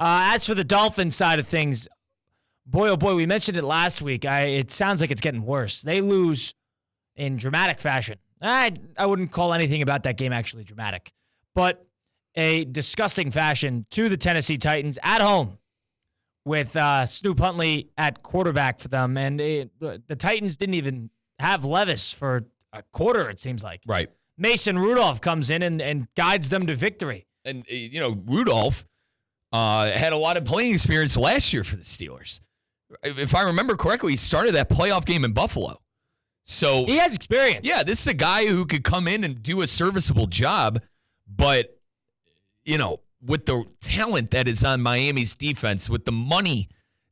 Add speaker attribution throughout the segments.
Speaker 1: As for the Dolphins side of things, boy, oh boy, we mentioned it last week. It sounds like it's getting worse. They lose in dramatic fashion. I wouldn't call anything about that game actually dramatic, but a disgusting fashion to the Tennessee Titans at home with Snoop Huntley at quarterback for them. And the Titans didn't even have Levis for a quarter, it seems like.
Speaker 2: Right.
Speaker 1: Mason Rudolph comes in and guides them to victory.
Speaker 2: And, Rudolph had a lot of playing experience last year for the Steelers. If I remember correctly, he started that playoff game in Buffalo. So
Speaker 1: he has experience.
Speaker 2: Yeah, this is a guy who could come in and do a serviceable job, but, with the talent that is on Miami's defense, with the money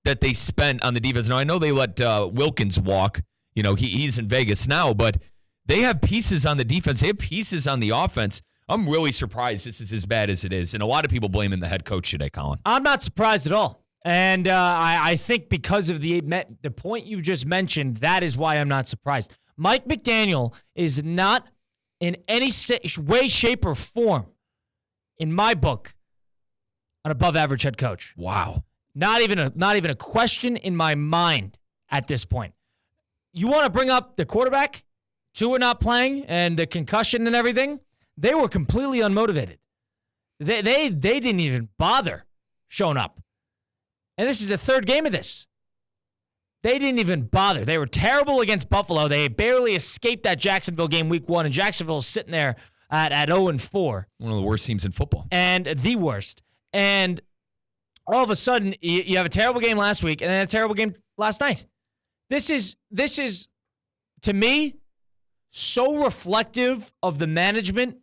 Speaker 2: that they spent on the defense. Now, I know they let Wilkins walk. He's in Vegas now, but they have pieces on the defense. They have pieces on the offense. I'm really surprised this is as bad as it is. And a lot of people blaming the head coach today, Colin.
Speaker 1: I'm not surprised at all. And I think because of the point you just mentioned, that is why I'm not surprised. Mike McDaniel is not in any way, shape, or form, in my book, an above-average head coach.
Speaker 2: Wow.
Speaker 1: Not even a question in my mind at this point. You want to bring up the quarterback? Tua not playing and the concussion and everything? They were completely unmotivated. They didn't even bother showing up. And this is the third game of this. They didn't even bother. They were terrible against Buffalo. They barely escaped that Jacksonville game week 1, and Jacksonville's sitting there at 0-4.
Speaker 2: One of the worst teams in football.
Speaker 1: And the worst. And all of a sudden, you have a terrible game last week and then a terrible game last night. This is, to me, so reflective of the management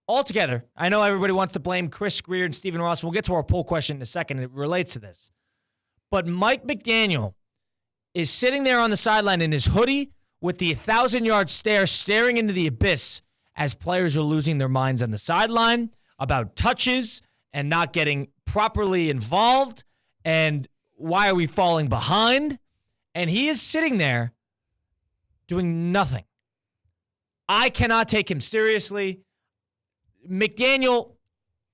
Speaker 1: altogether. I know everybody wants to blame Chris Greer and Stephen Ross. We'll get to our poll question in a second. It relates to this. But Mike McDaniel is sitting there on the sideline in his hoodie with the 1,000-yard stare staring into the abyss as players are losing their minds on the sideline about touches and not getting properly involved and why are we falling behind? And he is sitting there doing nothing. I cannot take him seriously. McDaniel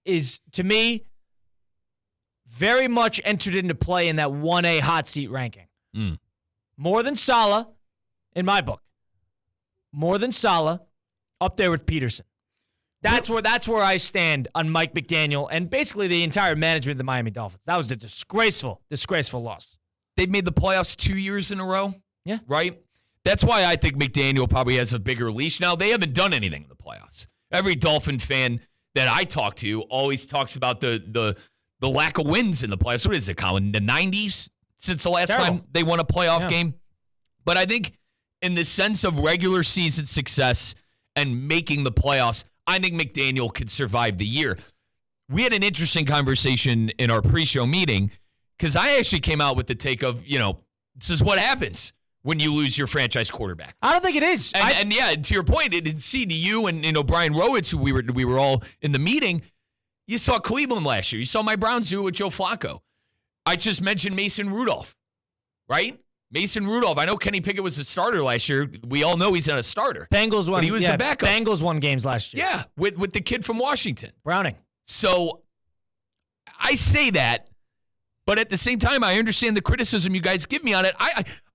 Speaker 1: is, to me, very much entered into play in that 1A hot seat ranking. More than Saleh, in my book. More than Saleh, up there with Peterson. That's where I stand on Mike McDaniel and basically the entire management of the Miami Dolphins. That was a disgraceful loss.
Speaker 2: They've made the playoffs 2 years in a row.
Speaker 1: Yeah.
Speaker 2: Right? That's why I think McDaniel probably has a bigger leash now. They haven't done anything in the playoffs. Every Dolphin fan that I talk to always talks about the lack of wins in the playoffs. What is it, Colin? The 90s since the last time they won a playoff game? But I think in the sense of regular season success and making the playoffs, I think McDaniel could survive the year. We had an interesting conversation in our pre-show meeting because I actually came out with the take of, this is what happens when you lose your franchise quarterback.
Speaker 1: I don't think it is.
Speaker 2: And to your point, it see to you and Brian Rowitz, who we were all in the meeting. You saw Cleveland last year. You saw my Browns do it with Joe Flacco. I just mentioned Mason Rudolph, right? Mason Rudolph. I know Kenny Pickett was a starter last year. We all know he's not a starter.
Speaker 1: Bengals won.
Speaker 2: But he was a backup.
Speaker 1: Bengals won games last year.
Speaker 2: Yeah, with the kid from Washington,
Speaker 1: Browning.
Speaker 2: So I say that, but at the same time, I understand the criticism you guys give me on it.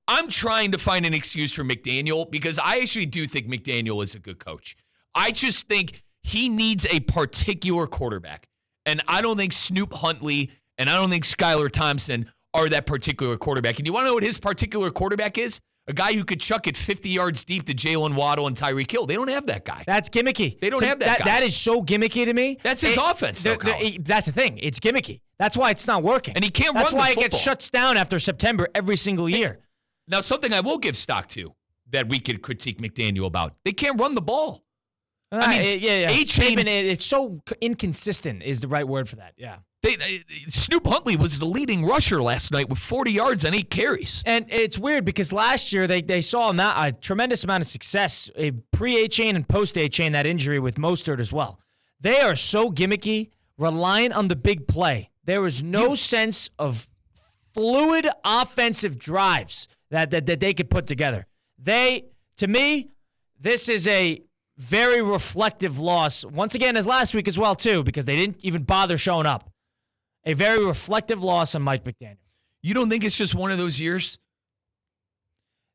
Speaker 2: I'm trying to find an excuse for McDaniel because I actually do think McDaniel is a good coach. I just think he needs a particular quarterback. And I don't think Snoop Huntley and I don't think Skylar Thompson are that particular quarterback. And you want to know what his particular quarterback is? A guy who could chuck it 50 yards deep to Jalen Waddle and Tyreek Hill. They don't have that guy.
Speaker 1: That's gimmicky.
Speaker 2: They don't have that guy.
Speaker 1: That is so gimmicky to me.
Speaker 2: That's his offense, though,
Speaker 1: that's the thing. It's gimmicky. That's why it's not working.
Speaker 2: And he can't run the
Speaker 1: football. That's why it gets shut down after September every single year.
Speaker 2: Now, something I will give stock to that we could critique McDaniel about, they can't run the ball. A-Chain,
Speaker 1: it's so inconsistent is the right word for that, yeah.
Speaker 2: Snoop Huntley was the leading rusher last night with 40 yards and 8 carries.
Speaker 1: And it's weird because last year they saw a tremendous amount of success, a pre-A-Chain and post-A-Chain, that injury with Mostert as well. They are so gimmicky, reliant on the big play. There is no sense of fluid offensive drives that they could put together. To me, this is a very reflective loss, once again, as last week as well, too, because they didn't even bother showing up. A very reflective loss on Mike McDaniel.
Speaker 2: You don't think it's just one of those years?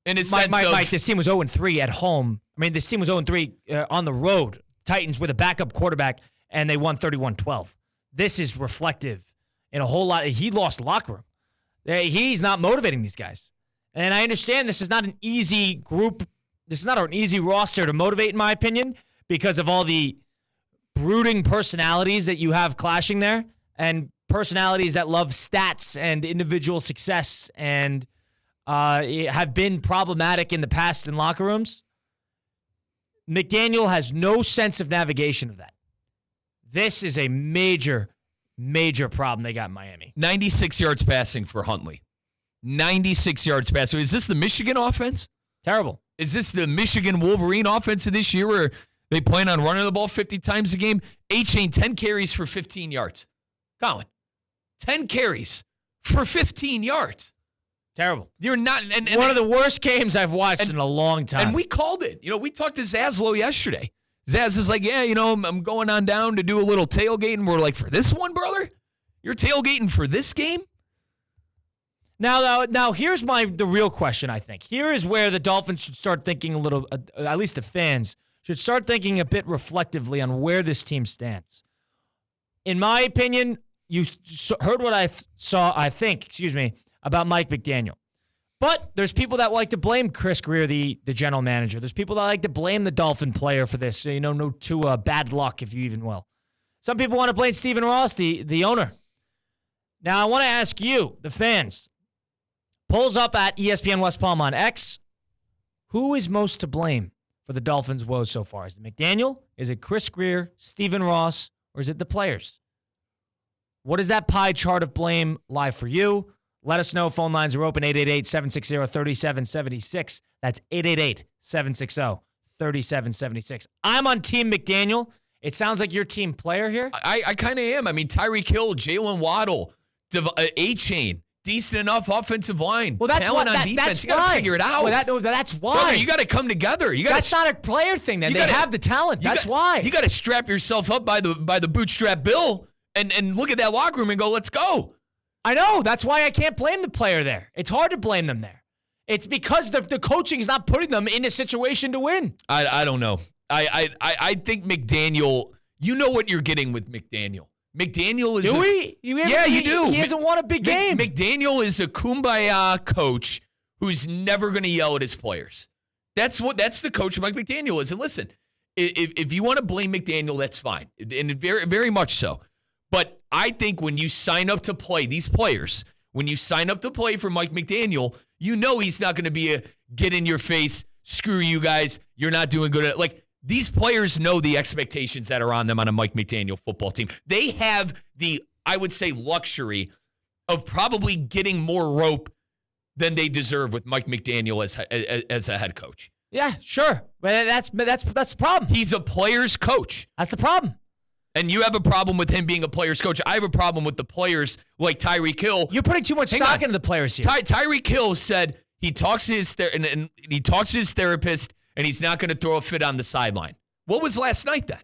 Speaker 2: In a sense
Speaker 1: Mike, this team was 0-3 at home. I mean, this team was 0-3 on the road. Titans with a backup quarterback, and they won 31-12. This is reflective in a whole lot. He lost locker room. He's not motivating these guys. And I understand this is not an easy group. This is not an easy roster to motivate, in my opinion, because of all the brooding personalities that you have clashing there and personalities that love stats and individual success and have been problematic in the past in locker rooms. McDaniel has no sense of navigation of that. This is a major, major problem they got in Miami.
Speaker 2: 96 yards passing for Huntley. 96 yards passing. Is this the Michigan offense?
Speaker 1: Terrible.
Speaker 2: Is this the Michigan Wolverine offense of this year where they plan on running the ball 50 times a game? A-Chain, 10 carries for 15 yards. Colin, 10 carries for 15 yards.
Speaker 1: Terrible.
Speaker 2: You're not. And
Speaker 1: one of the worst games I've watched in a long time.
Speaker 2: And we called it. We talked to Zaslow yesterday. Zaz is like, yeah, I'm going on down to do a little tailgating. We're like, for this one, brother? You're tailgating for this game?
Speaker 1: Now here's the real question, I think. Here is where the Dolphins should start thinking a little, at least the fans, should start thinking a bit reflectively on where this team stands. In my opinion, you heard what I think, about Mike McDaniel. But there's people that like to blame Chris Greer, the general manager. There's people that like to blame the Dolphin player for this, to bad luck, if you even will. Some people want to blame Stephen Ross, the owner. Now, I want to ask you, the fans, polls up at ESPN West Palm on X. Who is most to blame for the Dolphins' woes so far? Is it McDaniel? Is it Chris Greer, Stephen Ross, or is it the players? What does that pie chart of blame lie for you? Let us know. Phone lines are open, 888-760-3776. That's 888-760-3776. I'm on Team McDaniel. It sounds like you're team player here.
Speaker 2: I kind of am. I mean, Tyreek Hill, Jalen Waddle, A-Chain, decent enough offensive line.
Speaker 1: Well, that's
Speaker 2: talent
Speaker 1: what,
Speaker 2: on defense.
Speaker 1: that's
Speaker 2: You got to figure it out.
Speaker 1: Well, that's why.
Speaker 2: Brother, you got to come together.
Speaker 1: That's not a player thing. Then they have the talent. That's why.
Speaker 2: You got to strap yourself up by the bootstrap bill and look at that locker room and go, let's go.
Speaker 1: I know. That's why I can't blame the player there. It's hard to blame them there. It's because the coaching is not putting them in a situation to win.
Speaker 2: I don't know. I think McDaniel, you know what you're getting with McDaniel. McDaniel is
Speaker 1: do we?
Speaker 2: Yeah, you do.
Speaker 1: He hasn't won a big game.
Speaker 2: McDaniel is a kumbaya coach who's never going to yell at his players. That's the coach Mike McDaniel is. And listen, if you want to blame McDaniel, that's fine. And very, very much so. But I think when you sign up to play, these players, when you sign up to play for Mike McDaniel, you know he's not going to be a get in your face, screw you guys, you're not doing good. Like, these players know the expectations that are on them on a Mike McDaniel football team. They have the, I would say, luxury of probably getting more rope than they deserve with Mike McDaniel as a head coach.
Speaker 1: Yeah, sure. But that's the problem.
Speaker 2: He's a player's coach.
Speaker 1: That's the problem.
Speaker 2: And you have a problem with him being a player's coach. I have a problem with the players like Tyreek Hill.
Speaker 1: You're putting too much stock into the players here.
Speaker 2: Tyreek Hill said he talks to his therapist and he's not going to throw a fit on the sideline. What was last night then?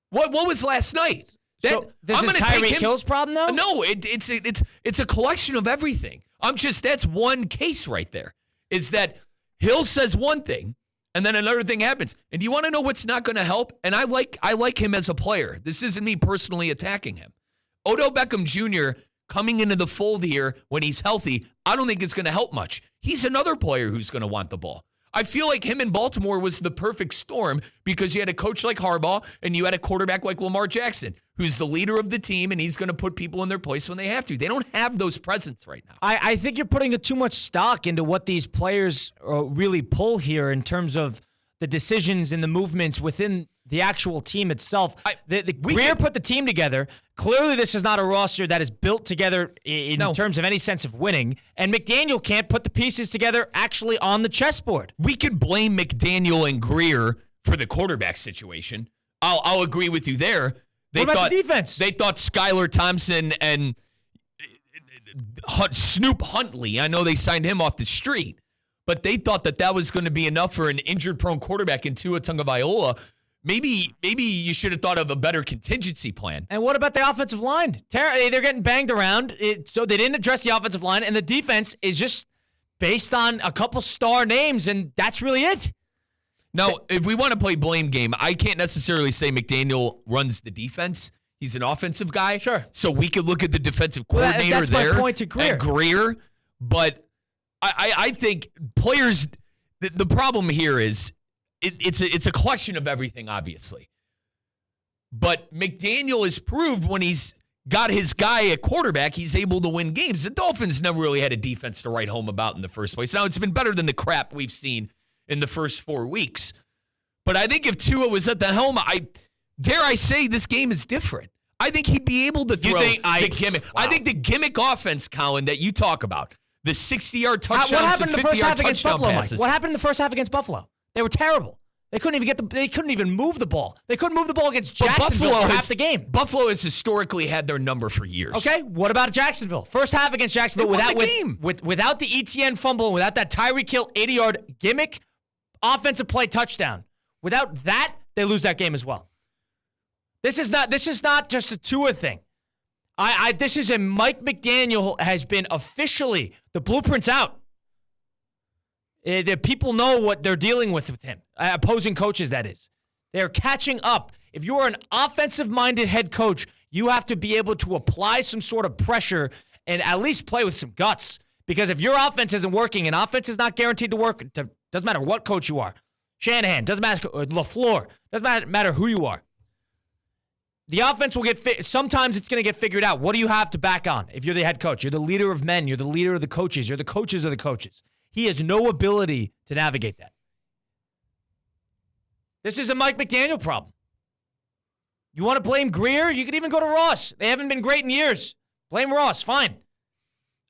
Speaker 2: What was last night?
Speaker 1: So this is Tyreek Hill's problem, though?
Speaker 2: No, it's a collection of everything. That's one case right there. Is that Hill says one thing, and then another thing happens. And do you want to know what's not going to help? And I like him as a player. This isn't me personally attacking him. Odell Beckham Jr. coming into the fold here when he's healthy, I don't think it's going to help much. He's another player who's going to want the ball. I feel like him in Baltimore was the perfect storm because you had a coach like Harbaugh and you had a quarterback like Lamar Jackson, who's the leader of the team, and he's going to put people in their place when they have to. They don't have those presents right now.
Speaker 1: I think you're putting too much stock into what these players really pull here in terms of the decisions and the movements within the actual team itself. Greer put the team together. Clearly, this is not a roster that is built together in terms of any sense of winning. And McDaniel can't put the pieces together actually on the chessboard.
Speaker 2: We could blame McDaniel and Greer for the quarterback situation. I'll agree with you there.
Speaker 1: What about the defense?
Speaker 2: They thought Skylar Thompson and Snoop Huntley, I know they signed him off the street, but they thought that was going to be enough for an injured-prone quarterback in Tua Tagovailoa. maybe you should have thought of a better contingency plan.
Speaker 1: And what about the offensive line? They're getting banged around, so they didn't address the offensive line, and the defense is just based on a couple star names, and that's really it.
Speaker 2: Now, if we want to play blame game, I can't necessarily say McDaniel runs the defense. He's an offensive guy.
Speaker 1: Sure.
Speaker 2: So we could look at the defensive coordinator
Speaker 1: that's
Speaker 2: there.
Speaker 1: my point to Greer.
Speaker 2: At Greer. But I think players, the problem here is it's a question of everything, obviously. But McDaniel has proved when he's got his guy at quarterback, he's able to win games. The Dolphins never really had a defense to write home about in the first place. Now, it's been better than the crap we've seen in the first 4 weeks. But I think if Tua was at the helm, dare I say this game is different. I think he'd be able to throw the gimmick. Wow. I think the gimmick offense, Colin, that you talk about, the 60-yard touchdowns and 50-yard touchdown passes.
Speaker 1: What happened in the first half against Buffalo? They were terrible. They couldn't even move the ball. They couldn't move the ball against Jacksonville for half the game.
Speaker 2: Buffalo has historically had their number for years.
Speaker 1: Okay, what about Jacksonville? First half against Jacksonville without the ETN fumble, without that Tyreek Hill 80-yard gimmick offensive play touchdown. Without that, they lose that game as well. This is not just a Tua thing. This is a Mike McDaniel has been officially, the blueprint's out. The people know what they're dealing with him. Opposing coaches, that is. They're catching up. If you're an offensive-minded head coach, you have to be able to apply some sort of pressure and at least play with some guts. Because if your offense isn't working, and offense is not guaranteed to work, doesn't matter what coach you are. Shanahan, doesn't matter, LaFleur, doesn't matter who you are. The offense will sometimes it's going to get figured out. What do you have to back on? If you're the head coach, you're the leader of men, you're the leader of the coaches, you're the coaches of the coaches. He has no ability to navigate that. This is a Mike McDaniel problem. You want to blame Greer? You could even go to Ross. They haven't been great in years. Blame Ross, fine.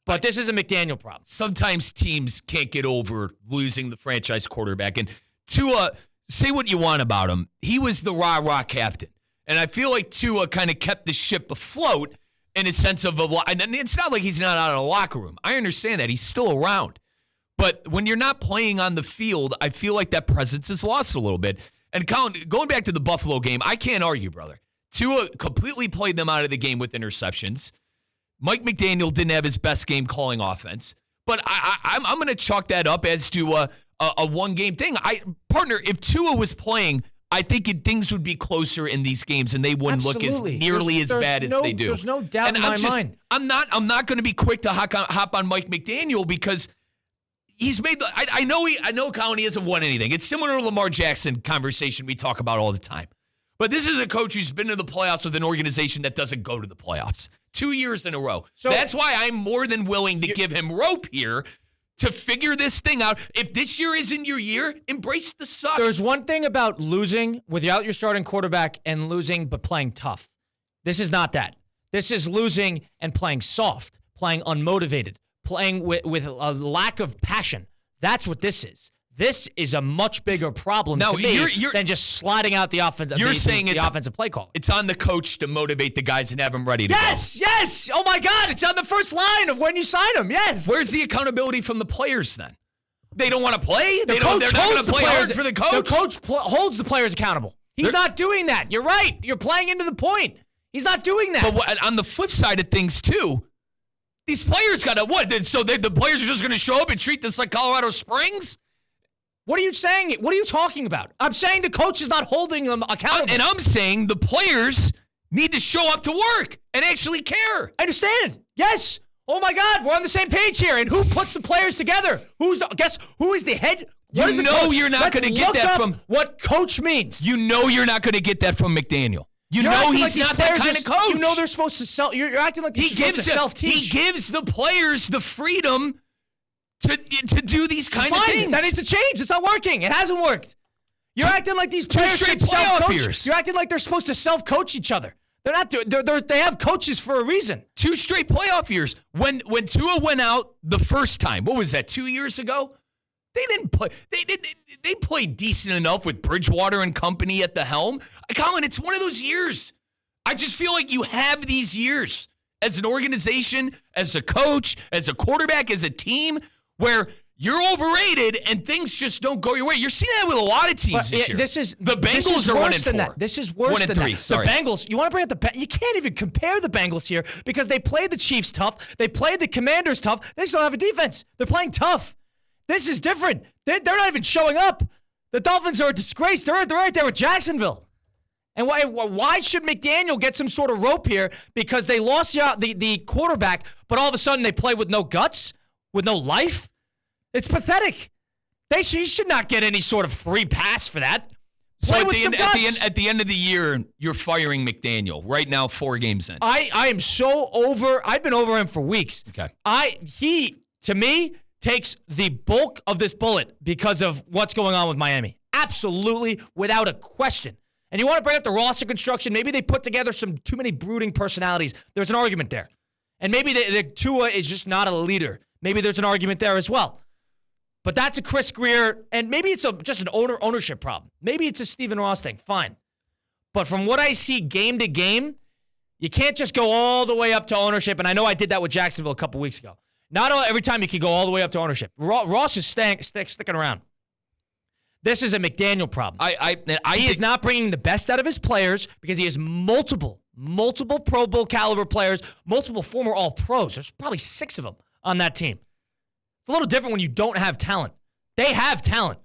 Speaker 1: But this is a McDaniel problem.
Speaker 2: Sometimes teams can't get over losing the franchise quarterback. And Tua, say what you want about him, he was the rah-rah captain. And I feel like Tua kind of kept the ship afloat in a sense of and it's not like he's not out of the locker room. I understand that. He's still around. But when you're not playing on the field, I feel like that presence is lost a little bit. And Colin, going back to the Buffalo game, I can't argue, brother. Tua completely played them out of the game with interceptions. Mike McDaniel didn't have his best game calling offense. But I'm going to chalk that up as to a one-game thing. Partner, if Tua was playing, I think things would be closer in these games, and they wouldn't look as nearly as bad as they do.
Speaker 1: There's no doubt in my mind.
Speaker 2: I'm not going to be quick to hop on Mike McDaniel because he's made I know Colin, he hasn't won anything. It's similar to Lamar Jackson conversation we talk about all the time. But this is a coach who's been to the playoffs with an organization that doesn't go to the playoffs 2 years in a row. So that's why I'm more than willing to give him rope here to figure this thing out. If this year isn't your year, embrace the suck.
Speaker 1: There's one thing about losing without your starting quarterback and losing but playing tough. This is not that. This is losing and playing soft, playing unmotivated, playing with a lack of passion. That's what this is. This is a much bigger problem to me than just sliding out the offensive.
Speaker 2: You're saying
Speaker 1: the offensive play call.
Speaker 2: It's on the coach to motivate the guys and have them ready to go.
Speaker 1: Yes. Oh my God, it's on the first line of when you sign them. Yes.
Speaker 2: Where's the accountability from the players then? They don't want to play. They're not going to play hard for the coach.
Speaker 1: The coach holds the players accountable. He's not doing that. You're right. You're playing into the point. He's not doing that.
Speaker 2: But on the flip side of things too, these players got to what? So the players are just going to show up and treat this like Colorado Springs?
Speaker 1: What are you saying? What are you talking about? I'm saying the coach is not holding them accountable.
Speaker 2: And I'm saying the players need to show up to work and actually care.
Speaker 1: I understand. Yes. Oh my God, we're on the same page here. And who puts the players together? Who is the head?
Speaker 2: You know you're not going to get that from
Speaker 1: what coach means.
Speaker 2: You know you're not going to get that from McDaniel. You know he's not that kind of coach.
Speaker 1: You know they're supposed to sell. You're acting like he's supposed to self-teach.
Speaker 2: He gives the players the freedom to do these kind of things.
Speaker 1: That needs to change. It's not working. It hasn't worked. You're acting like these players should self-coach. You're acting like they're supposed to self-coach each other. They're not. They have coaches for a reason.
Speaker 2: 2 straight playoff years. When Tua went out the first time, what was that? 2 years ago. They didn't play. They played decent enough with Bridgewater and company at the helm. Colin, it's one of those years. I just feel like you have these years as an organization, as a coach, as a quarterback, as a team, where you're overrated and things just don't go your way. You're seeing that with a lot of teams this year.
Speaker 1: The Bengals
Speaker 2: are
Speaker 1: worse
Speaker 2: 1-4.
Speaker 1: than that. This is worse than
Speaker 2: 1-3,
Speaker 1: that.
Speaker 2: sorry.
Speaker 1: The Bengals, you want to bring up you can't even compare the Bengals here because they played the Chiefs tough. They played the Commanders tough. They just don't have a defense. They're playing tough. This is different. They're not even showing up. The Dolphins are a disgrace. They're right there with Jacksonville. And why should McDaniel get some sort of rope here because they lost the quarterback, but all of a sudden they play with no guts, with no life? It's pathetic. He should not get any sort of free pass for that. Play with some guts.
Speaker 2: At the end of the year, you're firing McDaniel. Right now, 4 games in.
Speaker 1: I am so over. I've been over him for weeks.
Speaker 2: Okay.
Speaker 1: He, to me, takes the bulk of this bullet because of what's going on with Miami. Absolutely, without a question. And you want to bring up the roster construction, maybe they put together some too many brooding personalities. There's an argument there. And maybe the Tua is just not a leader. Maybe there's an argument there as well. But that's a Chris Greer, and maybe it's just an ownership problem. Maybe it's a Stephen Ross thing. Fine. But from what I see game to game, you can't just go all the way up to ownership. And I know I did that with Jacksonville a couple weeks ago. Not every time you can go all the way up to ownership. Ross is sticking around. This is a McDaniel problem. He is not bringing the best out of his players because he has multiple Pro Bowl caliber players, multiple former All-Pros. There's probably 6 of them on that team. It's a little different when you don't have talent. They have talent.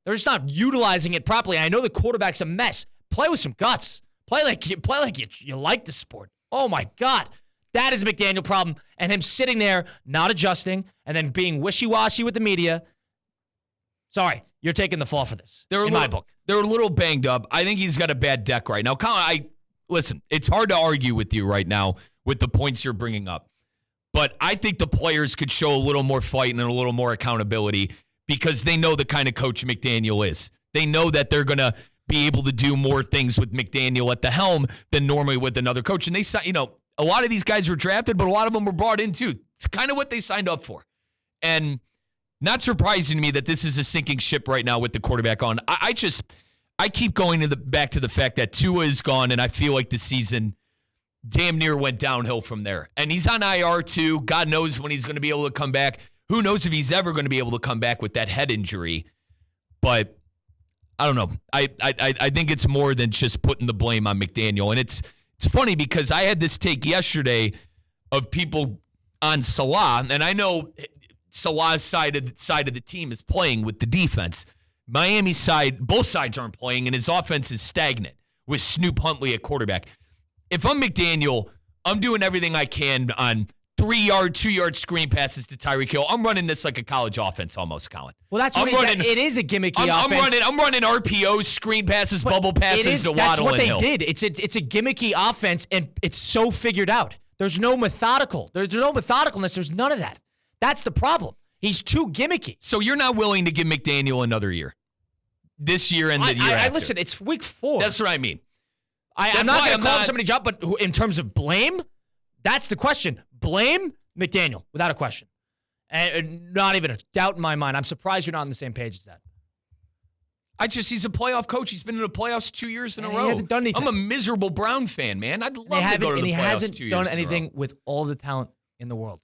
Speaker 1: They're just not utilizing it properly. I know the quarterback's a mess. Play with some guts. Play like you like the sport. Oh, my God. That is a McDaniel problem. And him sitting there, not adjusting, and then being wishy-washy with the media. Sorry. You're taking the fall for this, in my book.
Speaker 2: They're a little banged up. I think he's got a bad deck right now. Colin, listen, it's hard to argue with you right now with the points you're bringing up. But I think the players could show a little more fight and a little more accountability because they know the kind of coach McDaniel is. They know that they're going to be able to do more things with McDaniel at the helm than normally with another coach. And a lot of these guys were drafted, but a lot of them were brought in too. It's kind of what they signed up for. And not surprising to me that this is a sinking ship right now with the quarterback on. I keep going back to the fact that Tua is gone, and I feel like the season damn near went downhill from there. And he's on IR too. God knows when he's going to be able to come back. Who knows if he's ever going to be able to come back with that head injury. But I don't know. I think it's more than just putting the blame on McDaniel. And it's funny because I had this take yesterday of people on Salah, and I know Salah's side of the team is playing with the defense. Miami's side, both sides aren't playing, and his offense is stagnant with Snoop Huntley at quarterback. If I'm McDaniel, I'm doing everything I can on 3-yard, 2-yard screen passes to Tyreek Hill. I'm running this like a college offense almost, Colin.
Speaker 1: Well, that's what it is a gimmicky offense.
Speaker 2: I'm running RPOs, screen passes, bubble passes to Waddle and Hill.
Speaker 1: That's what they did. It's a gimmicky offense, and it's so figured out. There's no methodical. There's no methodicalness. There's none of that. That's the problem. He's too gimmicky.
Speaker 2: So you're not willing to give McDaniel another year? This year and the year after?
Speaker 1: Listen, it's week 4.
Speaker 2: That's what I mean.
Speaker 1: I'm not going to call somebody job, but in terms of blame, that's the question. Blame McDaniel, without a question. And not even a doubt in my mind. I'm surprised you're not on the same page as that.
Speaker 2: He's a playoff coach. He's been in the playoffs 2 years in a row.
Speaker 1: He hasn't done anything.
Speaker 2: I'm a miserable Brown fan, man. I'd love to go to the playoffs 2 years in a row.
Speaker 1: And he hasn't done anything with all the talent in the world.